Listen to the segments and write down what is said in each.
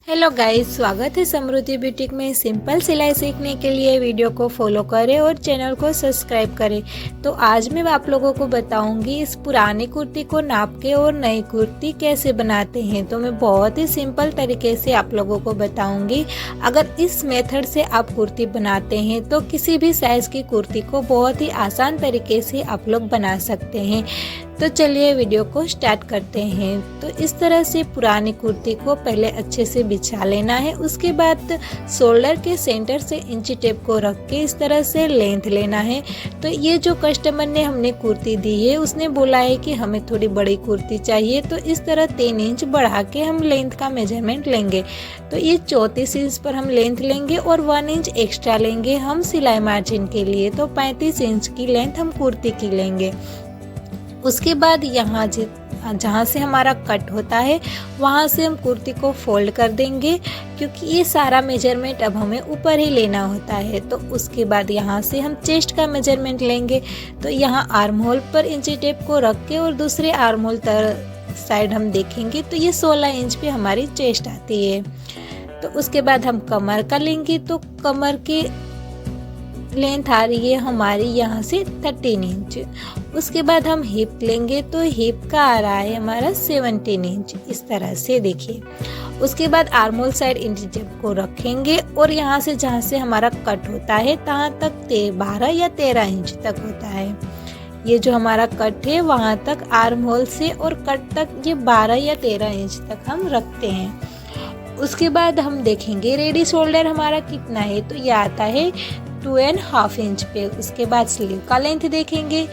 Hello guys, स्वागत है समृद्धि boutique में। सिंपल सिलाई सीखने के लिए वीडियो को फॉलो करें और चैनल को सब्सक्राइब करें। तो आज मैं आप लोगों को बताऊंगी इस पुरानी कुर्ती को नाप के और नई कुर्ती कैसे बनाते हैं। तो मैं बहुत ही सिंपल तरीके से आप लोगों को बताऊंगी। अगर इस मेथड से आप कुर्ती बनाते हैं तो किसी भी साइज़ की कुर्ती को बहुत ही आसान तरीके से आप लोग बना सकते हैं। तो चलिए वीडियो को स्टार्ट करते हैं। तो इस तरह से पुरानी कुर्ती को पहले अच्छे से बिछा लेना है। उसके बाद शोल्डर के सेंटर से इंची टेप को रख के इस तरह से लेंथ लेना है। तो ये जो कस्टमर ने हमने कुर्ती दी है उसने बोला है कि हमें थोड़ी बड़ी कुर्ती चाहिए, तो इस तरह 3 इंच बढ़ा के हम लेंथ का मेजरमेंट लेंगे। तो ये 34 इंच पर हम लेंथ लेंगे और 1 इंच एक्स्ट्रा लेंगे हम सिलाई मार्जिन के लिए। तो 35 इंच की लेंथ हम कुर्ती की लेंगे। उसके बाद यहाँ जहाँ से हमारा कट होता है वहाँ से हम कुर्ती को फोल्ड कर देंगे, क्योंकि ये सारा मेजरमेंट अब हमें ऊपर ही लेना होता है। तो उसके बाद यहाँ से हम चेस्ट का मेजरमेंट लेंगे। तो यहाँ आर्म होल पर इंची टेप को रख के और दूसरे आर्म होल साइड हम देखेंगे तो ये 16 इंच पे हमारी चेस्ट आती है। तो उसके बाद हम कमर का लेंगे। तो कमर के लेंथ आ रही है हमारी यहाँ से 13 इंच। उसके बाद हम हिप लेंगे। तो हिप का आ रहा है हमारा 17 इंच, इस तरह से देखिए। उसके बाद आर्म होल साइड इंची टेप को रखेंगे और यहाँ से जहाँ से हमारा कट होता है तहाँ तक 12 या 13 इंच तक होता है। ये जो हमारा कट है वहाँ तक आर्म होल से और कट तक ये 12 या 13 इंच तक हम रखते हैं। उसके बाद हम देखेंगे रेडी शोल्डर हमारा कितना है। तो ये आता है 2.5 इंच पे। उसके बाद स्लीव का लेंथ देखेंगे।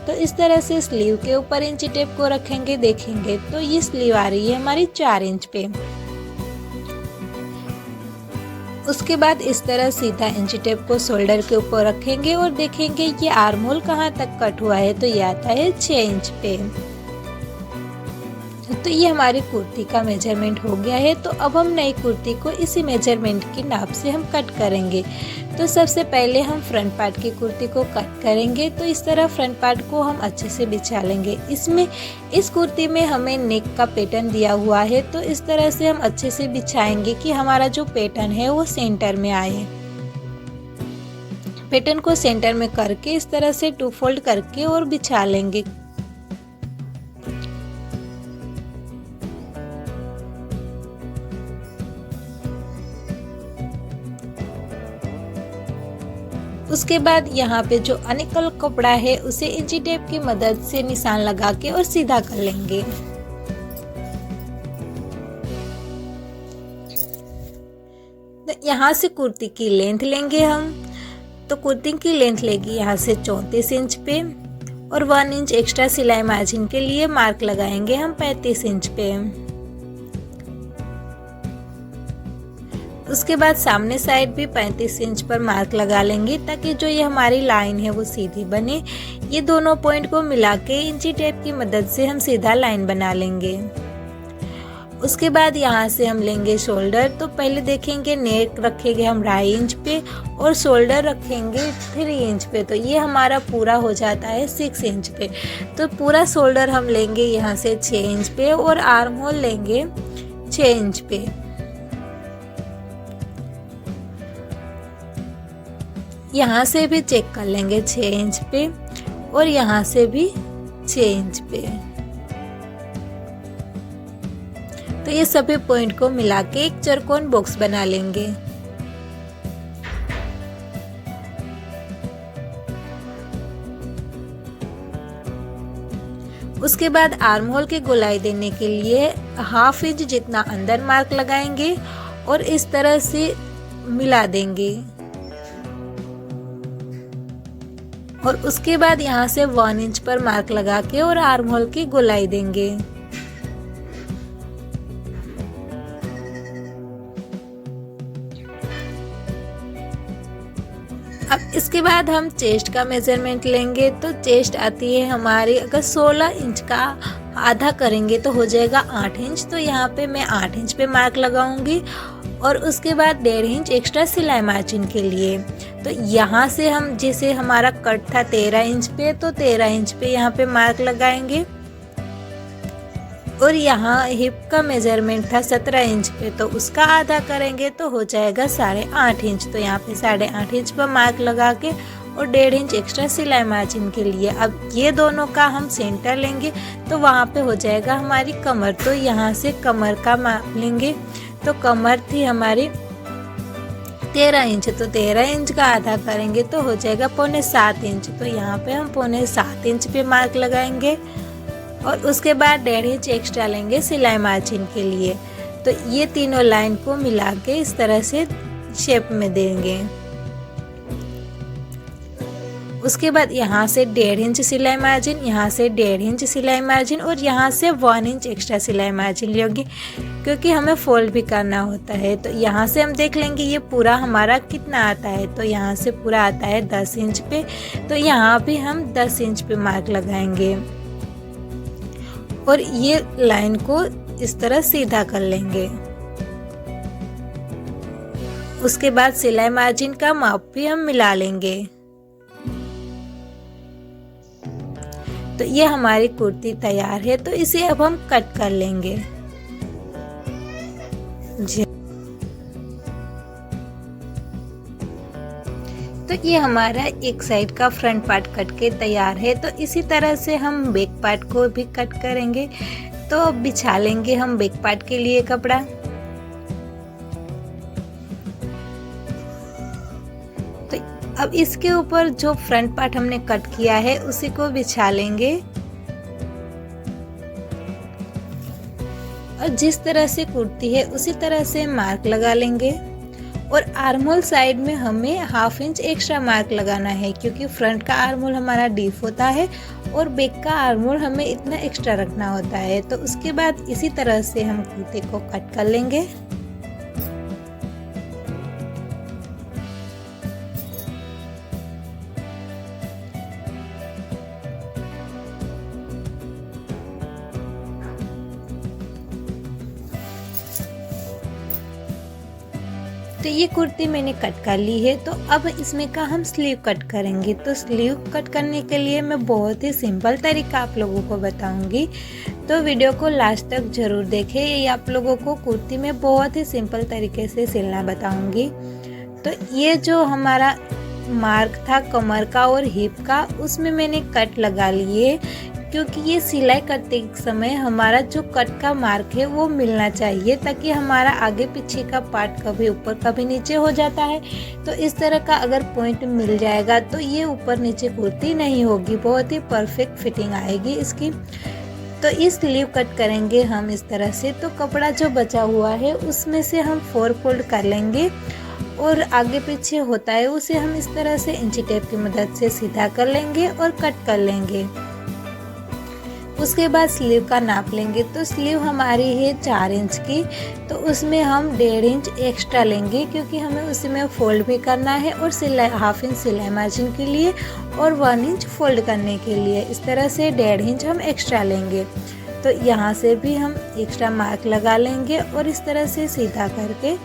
तो इस तरह से स्लीव के ऊपर इंची टेप को रखेंगे, देखेंगे तो ये स्लीव आ रही है हमारी 4 इंच पे। उसके बाद इस तरह सीधा इंची टेप को शोल्डर के ऊपर रखेंगे और देखेंगे ये आर्म होल कहाँ तक कट हुआ है। तो ये आता है 6 इंच पे। तो ये हमारी कुर्ती का मेजरमेंट हो गया है। तो अब हम नई कुर्ती को इसी मेजरमेंट की नाप से हम कट करेंगे। तो सबसे पहले हम फ्रंट पार्ट की कुर्ती को कट करेंगे। तो इस तरह फ्रंट पार्ट को हम अच्छे से बिछा लेंगे। इस कुर्ती में हमें नेक का पैटर्न दिया हुआ है। तो इस तरह से हम अच्छे से बिछाएंगे कि हमारा जो पैटर्न है वो सेंटर में आए। पैटर्न को सेंटर में करके इस तरह से 2 फोल्ड करके और बिछा लेंगे। उसके बाद यहाँ पे जो अनिकल कपड़ा है उसे इंची टेप की मदद से निशान लगा के और सीधा कर लेंगे। तो यहाँ से कुर्ती की लेंथ लेंगे हम। तो कुर्ती की लेंथ लेगी यहाँ से 34 इंच पे और 1 इंच एक्स्ट्रा सिलाई मार्जिन के लिए मार्क लगाएंगे हम 35 इंच पे। उसके बाद सामने साइड भी 35 इंच पर मार्क लगा लेंगे, ताकि जो ये हमारी लाइन है वो सीधी बने। ये दोनों पॉइंट को मिला के इंची टेप की मदद से हम सीधा लाइन बना लेंगे। उसके बाद यहाँ से हम लेंगे शोल्डर। तो पहले देखेंगे नेक रखेंगे हम 2.5 इंच पे और शोल्डर रखेंगे 3 इंच पे। तो ये हमारा पूरा हो जाता है 6 इंच पे। तो पूरा शोल्डर हम लेंगे यहाँ से 6 इंच पे और आर्म होल लेंगे 6 इंच पे। यहाँ से भी चेक कर लेंगे 6 इंच पे और यहाँ से भी 6 इंच पे। तो ये सभी पॉइंट को मिला के एक चौकोन बॉक्स बना लेंगे। उसके बाद आर्म होल की गोलाई देने के लिए 1/2 इंच जितना अंदर मार्क लगाएंगे और इस तरह से मिला देंगे। और उसके बाद यहाँ से 1 इंच पर मार्क लगा के और आर्म होल की गोलाई देंगे। अब इसके बाद हम चेस्ट का मेजरमेंट लेंगे। तो चेस्ट आती है हमारी, अगर 16 इंच का आधा करेंगे तो हो जाएगा 8 इंच। तो यहाँ पे मैं 8 इंच पे मार्क लगाऊंगी और उसके बाद 1.5 इंच एक्स्ट्रा सिलाई मार्जिन के लिए। तो यहाँ से हम जैसे हमारा कट था 13 इंच पे, तो 13 इंच पे यहाँ पे मार्क लगाएंगे। और यहाँ हिप का मेजरमेंट था 17 इंच पे, तो उसका आधा करेंगे तो हो जाएगा 8.5 इंच। तो यहाँ पे 8.5 इंच पर मार्क लगा के और 1.5 इंच एक्स्ट्रा सिलाई मार्जिन के लिए। अब ये दोनों का हम सेंटर लेंगे तो वहाँ पे हो जाएगा हमारी कमर। तो यहाँ से कमर का माप लेंगे। तो कमर थी हमारी 13 इंच, तो 13 इंच का आधा करेंगे तो हो जाएगा 6.25 इंच। तो यहाँ पे हम 6.25 इंच पे मार्क लगाएंगे और उसके बाद 1.5 इंच एक्स्ट्रा लेंगे सिलाई मार्जिन के लिए। तो ये तीनों लाइन को मिला के इस तरह से शेप में देंगे। उसके बाद यहाँ से 1.5 इंच सिलाई मार्जिन, यहाँ से 1.5 इंच सिलाई मार्जिन और यहाँ से 1 इंच एक्स्ट्रा सिलाई मार्जिन लेंगे, क्योंकि हमें फोल्ड भी करना होता है। तो यहाँ से हम देख लेंगे ये पूरा हमारा कितना आता है। तो यहाँ से पूरा आता है 10 इंच पे। तो यहाँ भी हम 10 इंच पे मार्क लगाएंगे और ये लाइन को इस तरह सीधा कर लेंगे। उसके बाद सिलाई मार्जिन का माप भी हम मिला लेंगे। तो ये हमारी कुर्ती तैयार है। तो इसे अब हम कट कर लेंगे। तो ये हमारा एक साइड का फ्रंट पार्ट कट के तैयार है। तो इसी तरह से हम बैक पार्ट को भी कट करेंगे। तो अब बिछा लेंगे हम बैक पार्ट के लिए कपड़ा। तो अब इसके ऊपर जो फ्रंट पार्ट हमने कट किया है उसी को बिछा लेंगे और जिस तरह से कुर्ती है उसी तरह से मार्क लगा लेंगे। और आर्महोल साइड में हमें 1/2 इंच एक्स्ट्रा मार्क लगाना है, क्योंकि फ्रंट का आर्महोल हमारा डीप होता है और बैक का आर्महोल हमें इतना एक्स्ट्रा रखना होता है। तो उसके बाद इसी तरह से हम कुर्ते को कट कर लेंगे। तो ये कुर्ती मैंने कट कर ली है। तो अब इसमें का हम स्लीव कट करेंगे। तो स्लीव कट करने के लिए मैं बहुत ही सिंपल तरीका आप लोगों को बताऊंगी। तो वीडियो को लास्ट तक जरूर देखें। ये आप लोगों को कुर्ती में बहुत ही सिंपल तरीके से सिलना बताऊंगी। तो ये जो हमारा मार्क था कमर का और हिप का, उसमें मैंने कट लगा लिए, क्योंकि ये सिलाई करते समय हमारा जो कट का मार्क है वो मिलना चाहिए, ताकि हमारा आगे पीछे का पार्ट कभी ऊपर कभी नीचे हो जाता है। तो इस तरह का अगर पॉइंट मिल जाएगा तो ये ऊपर नीचे कुर्ती नहीं होगी, बहुत ही परफेक्ट फिटिंग आएगी इसकी। तो इस स्लीव कट करेंगे हम इस तरह से। तो कपड़ा जो बचा हुआ है उसमें से हम 4 फोल्ड कर लेंगे और आगे पीछे होता है उसे हम इस तरह से इंची टेप की मदद से सीधा कर लेंगे और कट कर लेंगे। उसके बाद स्लीव का नाप लेंगे। तो स्लीव हमारी है 4 इंच की, तो उसमें हम 1.5 इंच एक्स्ट्रा लेंगे, क्योंकि हमें उसमें फोल्ड भी करना है और सिलाई 1/2 इंच सिलाई मार्जिन के लिए और 1 इंच फोल्ड करने के लिए। इस तरह से 1.5 इंच हम एक्स्ट्रा लेंगे। तो यहाँ से भी हम एक्स्ट्रा मार्क लगा लेंगे और इस तरह से सीधा करके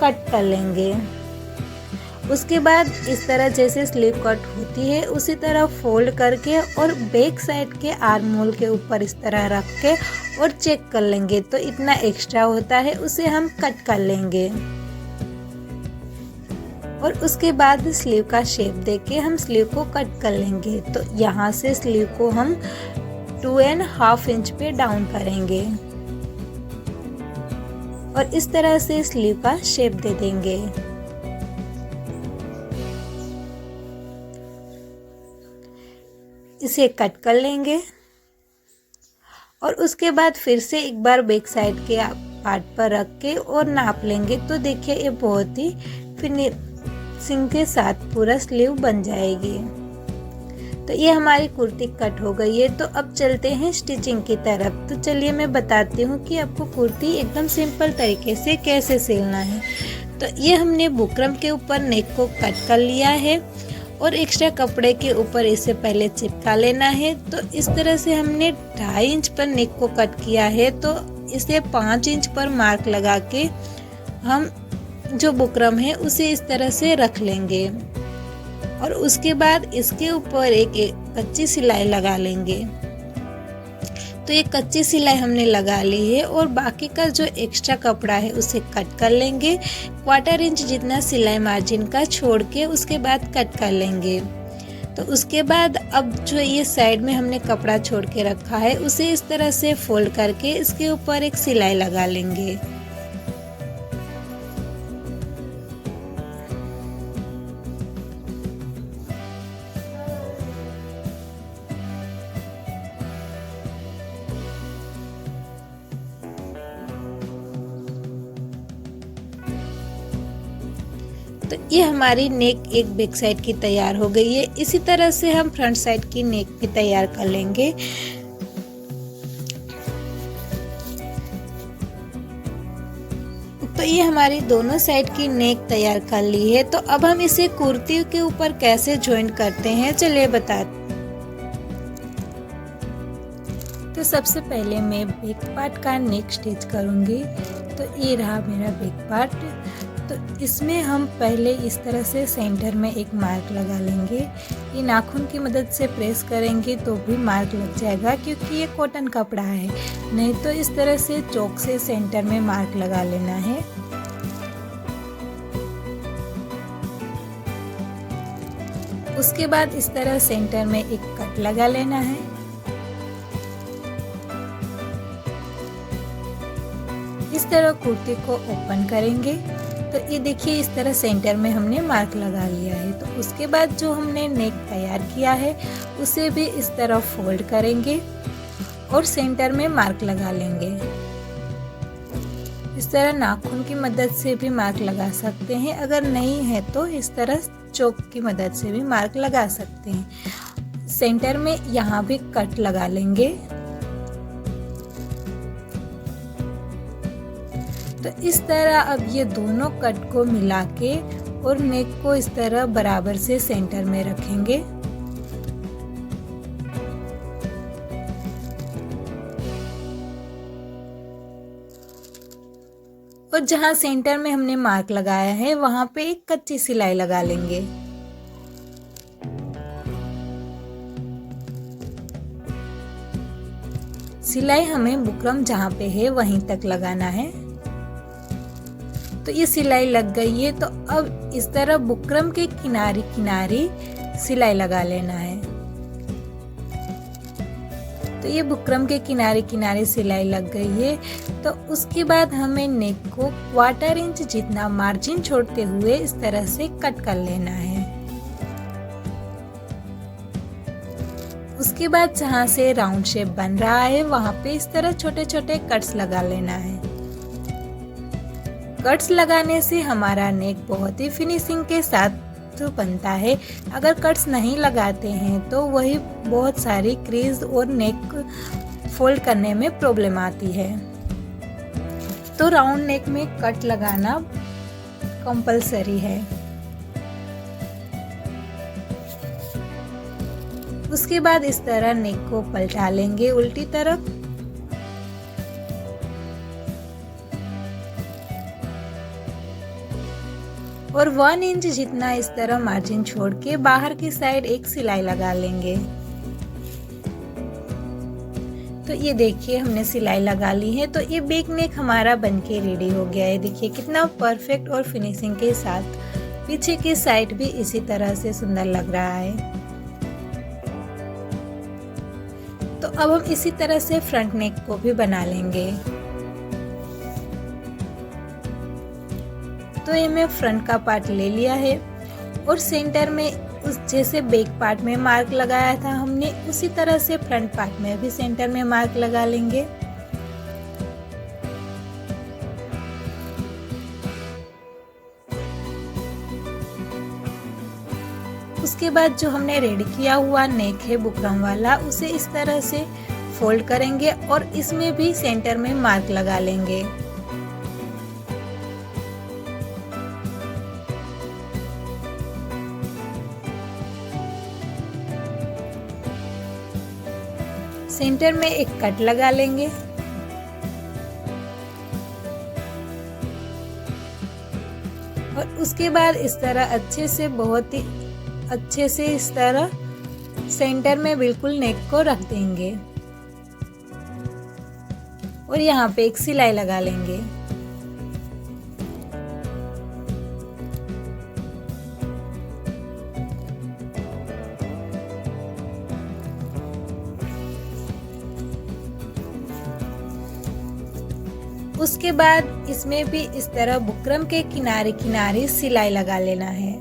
कट कर लेंगे। उसके बाद इस तरह जैसे स्लीव कट होती है उसी तरह फोल्ड करके और बैक साइड के आर्म होल के ऊपर इस तरह रख के और चेक कर लेंगे। तो इतना एक्स्ट्रा होता है उसे हम कट कर लेंगे और उसके बाद स्लीव का शेप देके हम स्लीव को कट कर लेंगे। तो यहाँ से स्लीव को हम 2.5 इंच पे डाउन करेंगे और इस तरह से स्लीव का शेप दे देंगे। इसे कट कर लेंगे और उसके बाद फिर से एक बार बैक साइड के पार्ट पर रख के और नाप लेंगे। तो देखिए ये बहुत ही फिनिशिंग के साथ पूरा स्लीव बन जाएगी। तो ये हमारी कुर्ती कट हो गई है। तो अब चलते हैं स्टिचिंग की तरफ। तो चलिए मैं बताती हूँ कि आपको कुर्ती एकदम सिंपल तरीके से कैसे सिलना है। तो ये हमने बुकरम के ऊपर नेक को कट कर लिया है और एक्स्ट्रा कपड़े के ऊपर इसे पहले चिपका लेना है। तो इस तरह से हमने 2.5 इंच पर नेक को कट किया है। तो इसे 5 इंच पर मार्क लगा के हम जो बुकरम है उसे इस तरह से रख लेंगे और उसके बाद इसके ऊपर एक कच्ची सिलाई लगा लेंगे। तो ये कच्ची सिलाई हमने लगा ली है और बाकी का जो एक्स्ट्रा कपड़ा है उसे कट कर लेंगे। 1/4 इंच जितना सिलाई मार्जिन का छोड़ के उसके बाद कट कर लेंगे। तो उसके बाद अब जो ये साइड में हमने कपड़ा छोड़ के रखा है उसे इस तरह से फोल्ड करके इसके ऊपर एक सिलाई लगा लेंगे। तो ये हमारी नेक एक बैक साइड की तैयार हो गई है। इसी तरह से हम फ्रंट साइड की नेक भी तैयार कर लेंगे। तो ये हमारी दोनों साइड की नेक तैयार कर ली है। तो अब हम इसे कुर्ती के ऊपर कैसे ज्वाइन करते हैं चलिए बताते। तो सबसे पहले मैं बैक पार्ट का नेक स्टिच करूँगी। तो ये रहा मेरा बैक पार्ट। तो इसमें हम पहले इस तरह से सेंटर में एक मार्क लगा लेंगे। ये नाखून की मदद से प्रेस करेंगे तो भी मार्क लग जाएगा क्योंकि ये कॉटन कपड़ा है। नहीं तो इस तरह से चॉक से सेंटर में मार्क लगा लेना है। उसके बाद इस तरह सेंटर में एक कट लगा लेना है। इस तरह कुर्ती को ओपन करेंगे। तो ये देखिए इस तरह सेंटर में हमने मार्क लगा लिया है। तो उसके बाद जो हमने नेक तैयार किया है उसे भी इस तरह फोल्ड करेंगे और सेंटर में मार्क लगा लेंगे। इस तरह नाखून की मदद से भी मार्क लगा सकते हैं, अगर नहीं है तो इस तरह चॉक की मदद से भी मार्क लगा सकते हैं। सेंटर में यहाँ भी कट लगा लेंगे। तो इस तरह अब ये दोनों कट को मिला के और नेक को इस तरह बराबर से सेंटर में रखेंगे। और जहाँ सेंटर में हमने मार्क लगाया है वहां पे एक कच्ची सिलाई लगा लेंगे। सिलाई हमें बुकरम जहाँ पे है वहीं तक लगाना है। तो ये सिलाई लग गई है। तो अब इस तरह बुकरम के किनारे किनारे सिलाई लगा लेना है। तो ये बुकरम के किनारे किनारे सिलाई लग गई है। तो उसके बाद हमें नेक को 1/4 इंच जितना मार्जिन छोड़ते हुए इस तरह से कट कर लेना है। उसके बाद जहाँ से राउंड शेप बन रहा है वहां पे इस तरह छोटे छोटे कट्स लगा लेना है। कट्स लगाने से हमारा नेक बहुत ही फिनिशिंग के साथ बनता है। अगर कट्स नहीं लगाते हैं तो वही बहुत सारी क्रीज और नेक फोल्ड करने में प्रॉब्लम आती है। तो राउंड नेक में कट लगाना कंपलसरी है। उसके बाद इस तरह नेक को पलटा लेंगे उल्टी तरफ। और 1 इंच जितना इस तरह मार्जिन छोड़ के बाहर की साइड एक सिलाई लगा लेंगे। तो ये देखिए हमने सिलाई लगा ली है। तो ये बैक नेक हमारा बनके रेडी हो गया है। देखिए कितना परफेक्ट और फिनिशिंग के साथ। पीछे की साइड भी इसी तरह से सुंदर लग रहा है। तो अब हम इसी तरह से फ्रंट नेक को भी बना लेंगे। तो ये मैं फ्रंट का पार्ट ले लिया है और सेंटर में उस जैसे बैक पार्ट में मार्क लगाया था हमने उसी तरह से फ्रंट पार्ट में भी सेंटर में मार्क लगा लेंगे। उसके बाद जो हमने रेडी किया हुआ नेक है बुकरम वाला उसे इस तरह से फोल्ड करेंगे और इसमें भी सेंटर में मार्क लगा लेंगे। सेंटर में एक कट लगा लेंगे। और उसके बाद इस तरह अच्छे से बहुत ही अच्छे से इस तरह सेंटर में बिल्कुल नेक को रख देंगे। और यहाँ पे एक सिलाई लगा लेंगे। उसके बाद इसमें भी इस तरह बुकरम के किनारे किनारे सिलाई लगा लेना है।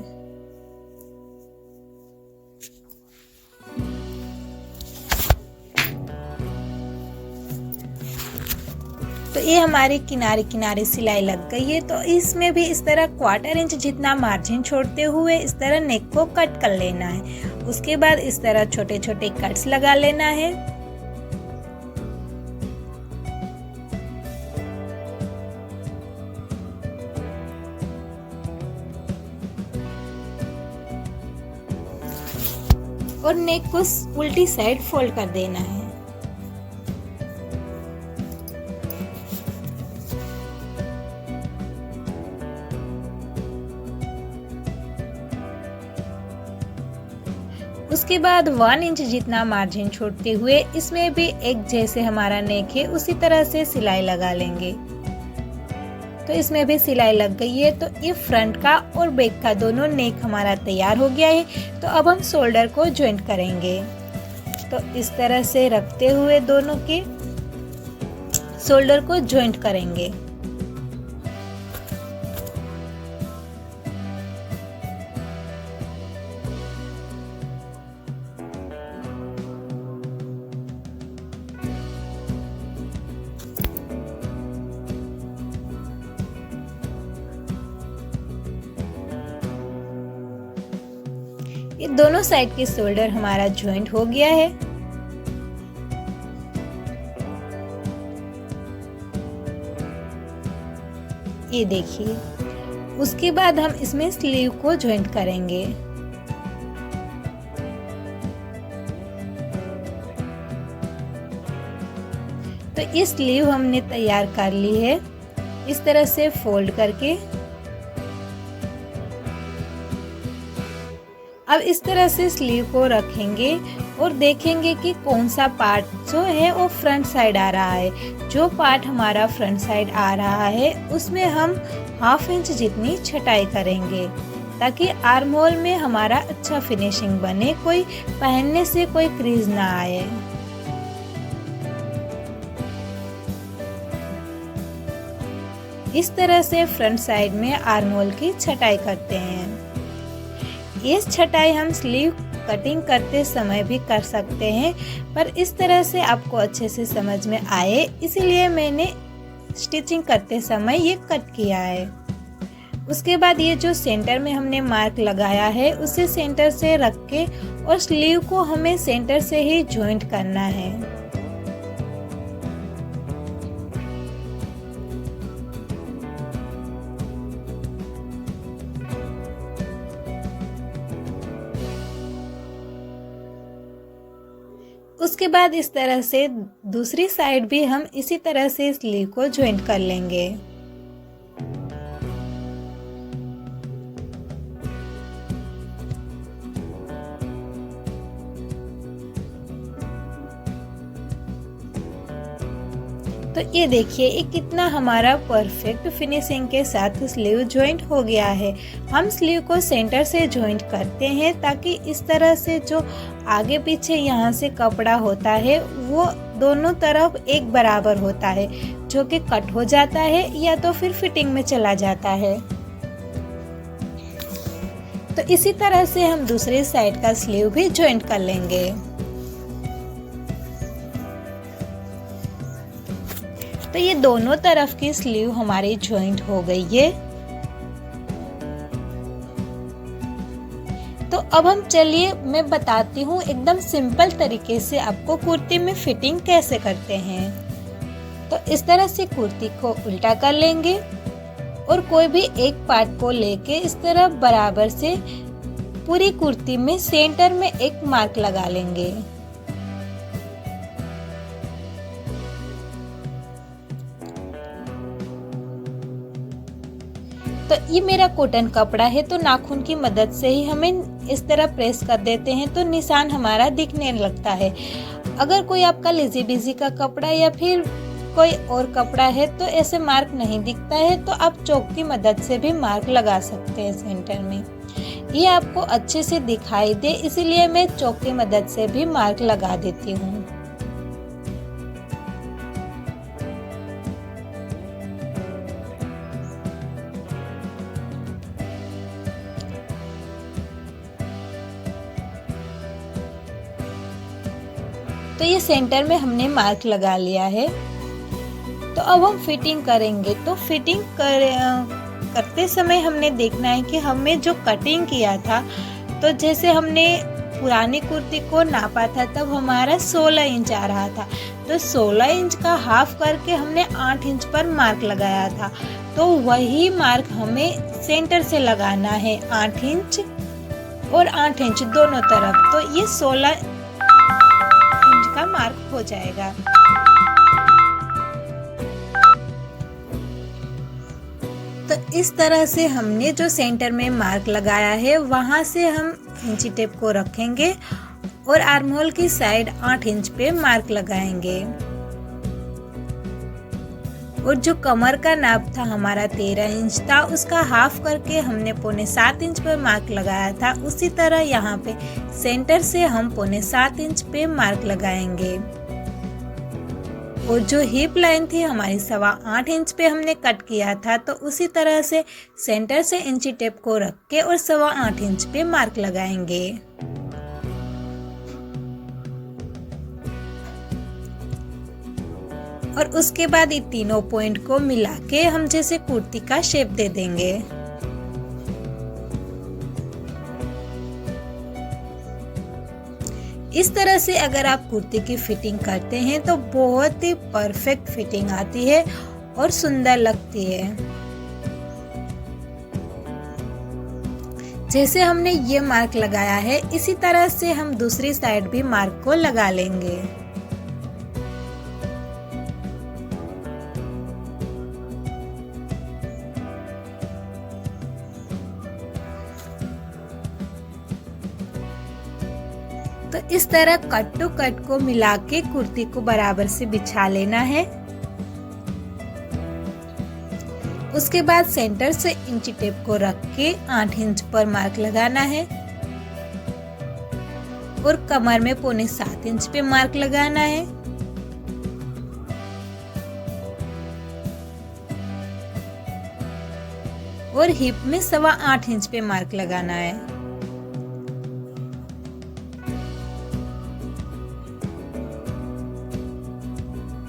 तो ये हमारी किनारे किनारे सिलाई लग गई है। तो इसमें भी इस तरह 1/4 इंच जितना मार्जिन छोड़ते हुए इस तरह नेक को कट कर लेना है। उसके बाद इस तरह छोटे छोटे कट्स लगा लेना है। और नेक को उल्टी साइड फोल्ड कर देना है। उसके बाद 1 इंच जितना मार्जिन छोड़ते हुए इसमें भी एक जैसे हमारा नेक है उसी तरह से सिलाई लगा लेंगे। तो इसमें भी सिलाई लग गई है। तो ये फ्रंट का और बैक का दोनों नेक हमारा तैयार हो गया है। तो अब हम शोल्डर को ज्वाइंट करेंगे। तो इस तरह से रखते हुए दोनों के शोल्डर को ज्वाइंट करेंगे। ये दोनों साइड के शोल्डर हमारा ज्वाइंट हो गया है। ये देखिए। उसके बाद हम इसमें स्लीव को ज्वाइंट करेंगे। तो ये स्लीव हमने तैयार कर ली है इस तरह से फोल्ड करके। अब इस तरह से स्लीव को रखेंगे और देखेंगे कि कौन सा पार्ट जो है वो फ्रंट साइड आ रहा है। जो पार्ट हमारा फ्रंट साइड आ रहा है उसमें हम 1/2 इंच जितनी छटाई करेंगे ताकि आर्म होल में हमारा अच्छा फिनिशिंग बने, कोई पहनने से कोई क्रीज ना आए। इस तरह से फ्रंट साइड में आर्म होल की छटाई करते हैं। ये छटाई हम स्लीव कटिंग करते समय भी कर सकते हैं, पर इस तरह से आपको अच्छे से समझ में आए इसलिए मैंने स्टिचिंग करते समय ये कट किया है। उसके बाद ये जो सेंटर में हमने मार्क लगाया है उसे सेंटर से रख के और स्लीव को हमें सेंटर से ही जॉइंट करना है। उसके बाद इस तरह से दूसरी साइड भी हम इसी तरह से स्लीव को ज्वाइंट कर लेंगे। तो ये देखिए ये कितना हमारा परफेक्ट फिनिशिंग के साथ स्लीव ज्वाइंट हो गया है। हम स्लीव को सेंटर से ज्वाइंट करते हैं ताकि इस तरह से जो आगे पीछे यहाँ से कपड़ा होता है वो दोनों तरफ एक बराबर होता है, जो कि कट हो जाता है या तो फिर फिटिंग में चला जाता है। तो इसी तरह से हम दूसरी साइड का स्लीव भी ज्वाइंट कर लेंगे। तो ये दोनों तरफ की स्लीव हमारी ज्वाइंट हो गई है। तो अब हम चलिए मैं बताती हूँ एकदम सिंपल तरीके से आपको कुर्ती में फिटिंग कैसे करते हैं। तो इस तरह से कुर्ती को उल्टा कर लेंगे और कोई भी एक पार्ट को लेके इस तरह बराबर से पूरी कुर्ती में सेंटर में एक मार्क लगा लेंगे। तो ये मेरा कॉटन कपड़ा है तो नाखून की मदद से ही हमें इस तरह प्रेस कर देते हैं तो निशान हमारा दिखने लगता है। अगर कोई आपका लेजी बिजी का कपड़ा या फिर कोई और कपड़ा है तो ऐसे मार्क नहीं दिखता है तो आप चौक की मदद से भी मार्क लगा सकते हैं सेंटर में। ये आपको अच्छे से दिखाई दे इसीलिए मैं चौक की मदद से भी मार्क लगा देती हूँ। तो ये सेंटर में हमने मार्क लगा लिया है। तो अब हम फिटिंग करेंगे। तो फिटिंग करते समय हमने देखना है कि हमें जो कटिंग किया था, तो जैसे हमने पुरानी कुर्ती को नापा था तब हमारा 16 इंच आ रहा था, तो 16 इंच का हाफ करके हमने 8 इंच पर मार्क लगाया था। तो वही मार्क हमें सेंटर से लगाना है, 8 इंच और 8 इंच दोनों तरफ। तो ये 16 इंच का मार्क हो जाएगा। तो इस तरह से हमने जो सेंटर में मार्क लगाया है वहां से हम इंची टेप को रखेंगे और आर्म होल की साइड 8 इंच पे मार्क लगाएंगे। और जो कमर का नाप था हमारा 13 इंच था, उसका हाफ करके हमने 6.25 इंच पर मार्क लगाया था। उसी तरह यहाँ पे सेंटर से हम 6.25 इंच पे मार्क लगाएंगे। और जो हिप लाइन थी हमारी 8.25 इंच पे हमने कट किया था, तो उसी तरह से सेंटर से इंची टेप को रख के और 8.25 इंच पे मार्क लगाएंगे। और उसके बाद ये तीनों पॉइंट को मिला के हम जैसे कुर्ती का शेप दे देंगे। इस तरह से अगर आप कुर्ती की फिटिंग करते हैं तो बहुत ही परफेक्ट फिटिंग आती है और सुंदर लगती है। जैसे हमने ये मार्क लगाया है इसी तरह से हम दूसरी साइड भी मार्क को लगा लेंगे। तो इस तरह कट टू कट को मिला के कुर्ती को बराबर से बिछा लेना है। उसके बाद सेंटर से इंची टेप को रख के 8 इंच पर मार्क लगाना है और कमर में 6.25 इंच पे मार्क लगाना है। और हिप में 8.25 इंच पे मार्क लगाना है।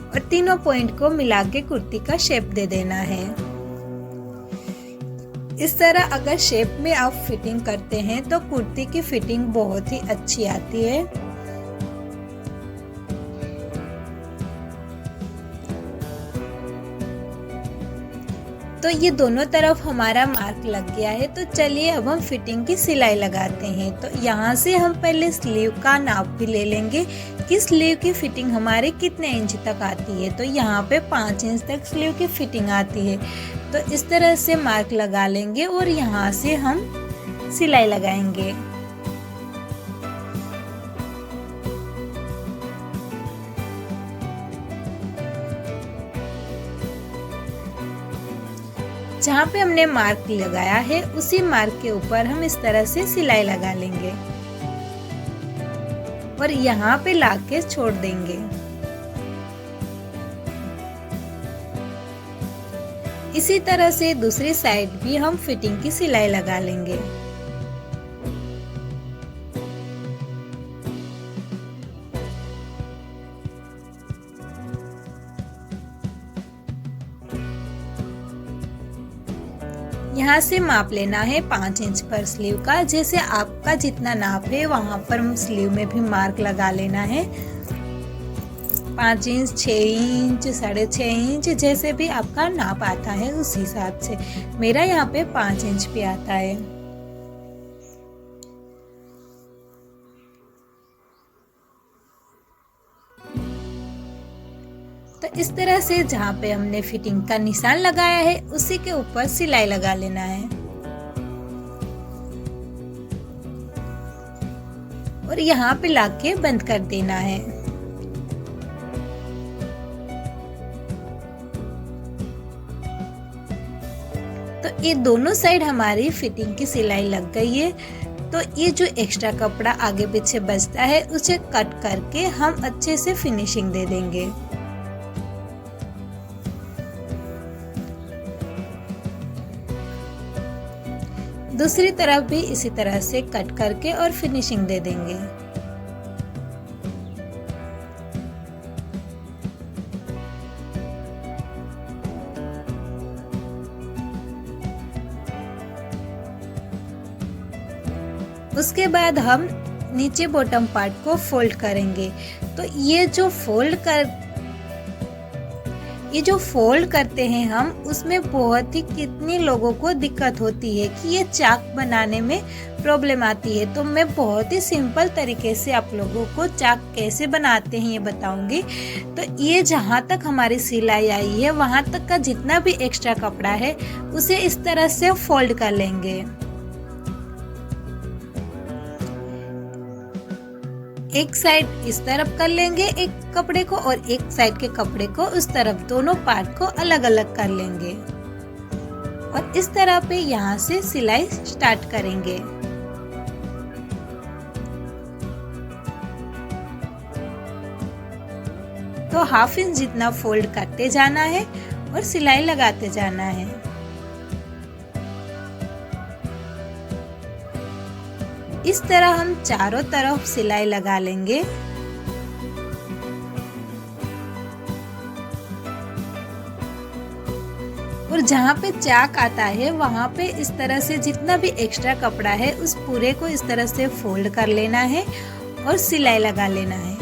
और तीनों पॉइंट को मिला के कुर्ती का शेप दे देना है। इस तरह अगर शेप में आप फिटिंग करते हैं तो कुर्ती की फिटिंग बहुत ही अच्छी आती है। तो ये दोनों तरफ हमारा मार्क लग गया है। तो चलिए अब हम फिटिंग की सिलाई लगाते हैं। तो यहाँ से हम पहले स्लीव का नाप भी ले लेंगे कि स्लीव की फिटिंग हमारे कितने इंच तक आती है। तो यहाँ पे 5 इंच तक स्लीव की फिटिंग आती है। तो इस तरह से मार्क लगा लेंगे और यहाँ से हम सिलाई लगाएंगे। जहाँ पे हमने मार्क लगाया है उसी मार्क के ऊपर हम इस तरह से सिलाई लगा लेंगे और यहाँ पे लाके छोड़ देंगे। इसी तरह से दूसरी साइड भी हम फिटिंग की सिलाई लगा लेंगे। यहाँ से माप लेना है 5 इंच पर स्लीव का। जैसे आपका जितना नाप है वहां पर स्लीव में भी मार्क लगा लेना है। 5 इंच, 6 इंच, 6.5 इंच, जैसे भी आपका नाप आता है उस हिसाब से। मेरा यहाँ पे 5 इंच पे आता है। तो इस तरह से जहाँ पे हमने फिटिंग का निशान लगाया है उसी के ऊपर सिलाई लगा लेना है और यहाँ पे लाके बंद कर देना है। ये दोनों साइड हमारी फिटिंग की सिलाई लग गई है। तो ये जो एक्स्ट्रा कपड़ा आगे पीछे बचता है उसे कट करके हम अच्छे से फिनिशिंग दे देंगे। दूसरी तरफ भी इसी तरह से कट करके और फिनिशिंग दे देंगे। उसके बाद हम नीचे बॉटम पार्ट को फोल्ड करेंगे। तो ये जो फोल्ड करते हैं हम, उसमें बहुत ही कितनी लोगों को दिक्कत होती है कि ये चाक बनाने में प्रॉब्लम आती है। तो मैं बहुत ही सिंपल तरीके से आप लोगों को चाक कैसे बनाते हैं ये बताऊंगी। तो ये जहाँ तक हमारी सिलाई आई है वहाँ तक का जितना भी एक्स्ट्रा कपड़ा है उसे इस तरह से फोल्ड कर लेंगे। एक साइड इस तरफ कर लेंगे एक कपड़े को और एक साइड के कपड़े को उस तरफ, दोनों पार्ट को अलग अलग कर लेंगे और इस तरह पे यहाँ से सिलाई स्टार्ट करेंगे। तो 1/2 इंच जितना फोल्ड करते जाना है और सिलाई लगाते जाना है। इस तरह हम चारों तरफ सिलाई लगा लेंगे। और जहाँ पे चाक आता है वहाँ पे इस तरह से जितना भी एक्स्ट्रा कपड़ा है उस पूरे को इस तरह से फोल्ड कर लेना है और सिलाई लगा लेना है।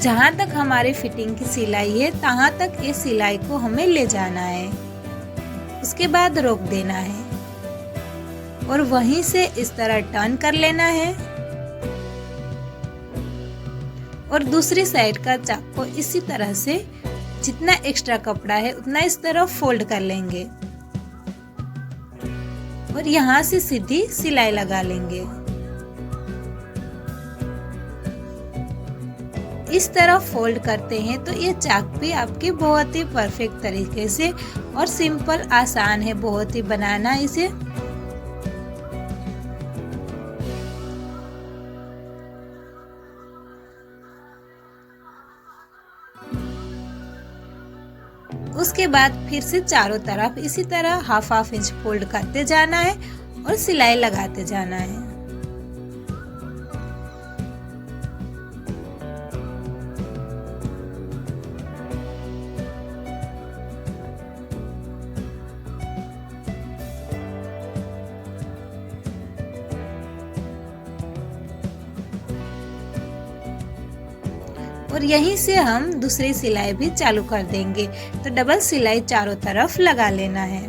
जहाँ तक हमारी फिटिंग की सिलाई है तहाँ तक इस सिलाई को हमें ले जाना है। उसके बाद रोक देना है और वहीं से इस तरह टर्न कर लेना है और दूसरी साइड का चाक को इसी तरह से जितना एक्स्ट्रा कपड़ा है उतना इस तरह फोल्ड कर लेंगे और यहाँ से सीधी सिलाई लगा लेंगे। इस तरह फोल्ड करते हैं तो ये चाक भी आपकी बहुत ही परफेक्ट तरीके से और सिंपल आसान है बहुत ही बनाना इसे। उसके बाद फिर से चारों तरफ इसी तरह 1/2 इंच फोल्ड करते जाना है और सिलाई लगाते जाना है। और यहीं से हम दूसरी सिलाई भी चालू कर देंगे। तो डबल सिलाई चारों तरफ लगा लेना है।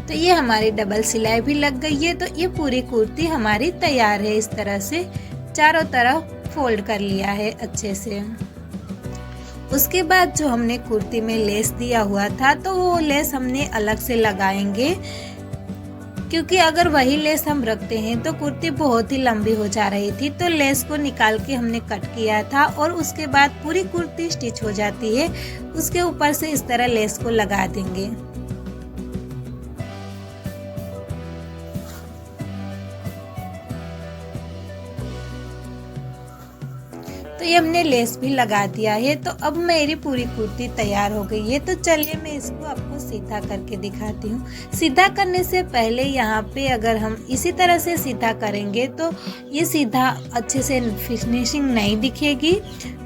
तो ये हमारी डबल सिलाई भी लग गई है। तो ये पूरी कुर्ती हमारी तैयार है। इस तरह से चारों तरफ फोल्ड कर लिया है अच्छे से। उसके बाद जो हमने कुर्ती में लेस दिया हुआ था तो वो लेस हमने अलग से लगाएंगे, क्योंकि अगर वही लेस हम रखते हैं तो कुर्ती बहुत ही लंबी हो जा रही थी। तो लेस को निकाल के हमने कट किया था और उसके बाद पूरी कुर्ती स्टिच हो जाती है। उसके ऊपर से इस तरह लेस को लगा देंगे। तो ये हमने लेस भी लगा दिया है। तो अब मेरी पूरी कुर्ती तैयार हो गई है। तो चलिए मैं इसको आपको सीधा करके दिखाती हूँ। सीधा करने से पहले यहाँ पे अगर हम इसी तरह से सीधा करेंगे तो ये सीधा अच्छे से फिनिशिंग नहीं दिखेगी।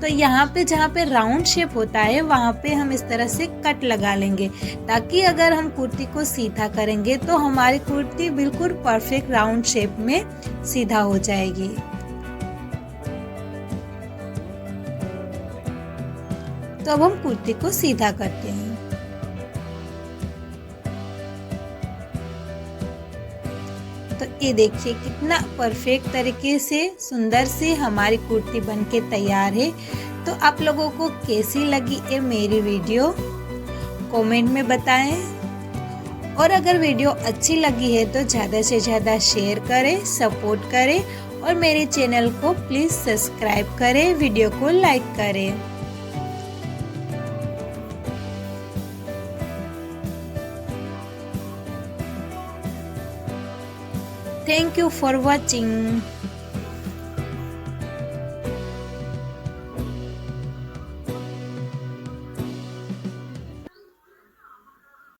तो यहाँ पे जहाँ पे राउंड शेप होता है वहाँ पे हम इस तरह से कट लगा लेंगे, ताकि अगर हम कुर्ती को सीधा करेंगे तो हमारी कुर्ती बिल्कुल परफेक्ट राउंड शेप में सीधा हो जाएगी। तो अब हम कुर्ती को सीधा करते हैं। तो ये देखिए कितना परफेक्ट तरीके से सुंदर से हमारी कुर्ती बनके तैयार है। तो आप लोगों को कैसी लगी ये मेरी वीडियो कमेंट में बताएं। और अगर वीडियो अच्छी लगी है तो ज़्यादा से ज़्यादा शेयर करें, सपोर्ट करें और मेरे चैनल को प्लीज़ सब्सक्राइब करें, वीडियो को लाइक करें। Thank you for watching.